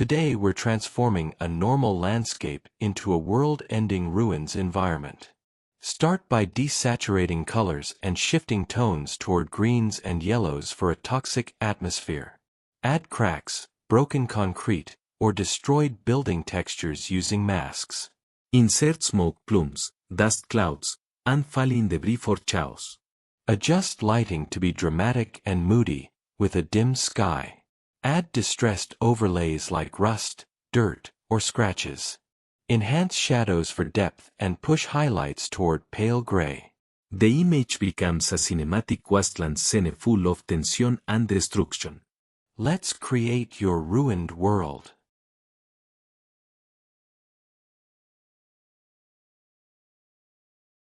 Today we're transforming a normal landscape into a world-ending ruins environment. Start by desaturating colors and shifting tones toward greens and yellows for a toxic atmosphere. Add cracks, broken concrete, or destroyed building textures using masks. Insert smoke plumes, dust clouds, and falling debris for chaos. Adjust lighting to be dramatic and moody, with a dim sky. Add distressed overlays like rust, dirt, or scratches. Enhance shadows for depth and push highlights toward pale gray. The image becomes a cinematic wasteland scene full of tension and destruction. Let's create your ruined world.